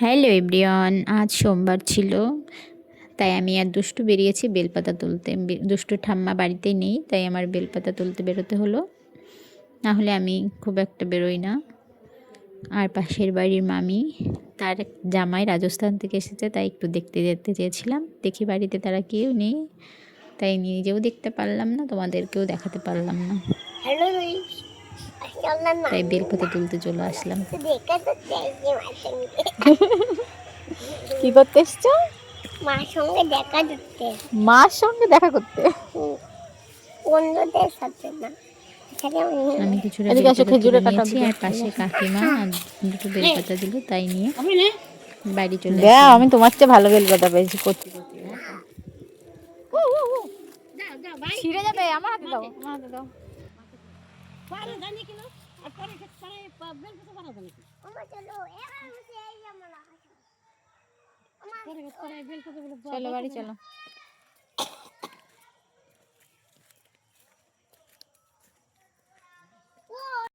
Hello everyone, আজ সোমবার ছিল, তাই আমি আর দুষ্টু বেরিয়েছি বেলপাতা তুলতে। দুষ্টু ঠাম্মা বাড়িতেই নেই, তাই আমার বেলপাতা তুলতে বেরোতে হলো। না হলে আমি খুব একটা বেরোই না। আর পাশের বাড়ির মামি, তার জামাই রাজস্থান থেকে এসেছে, তাই একটু দেখতে যেতে চেয়েছিলাম। দেখি বাড়িতে তারা কেউ নেই, তাই নিজেও দেখতে পারলাম না, তোমাদেরকেও দেখাতে পারলাম না। তাই বেলপাতা তুলতে চলে আসলাম। কি করতে এসছো? মার সঙ্গে দেখা করতে। মার সঙ্গে দেখা করতে? বন্ধুদের সাথে না। আমি কিছুটা এদিকে আসো, বেলপাতা তুলে খেজুরের কাটা নিয়েছি, আর পাশে কাকিমা আর দুটো বেলপাতা দিল, তাই নিয়ে বাড়ি চলে দেখ, আসলাম। আমি তোমার চেয়ে ভালো বেলপাতা পেয়েছি করতে করতে। ছিঁড়ে যাবে, আমার হাতে দাও, আমার হাতে দাও। চলো বাড়ি চলো।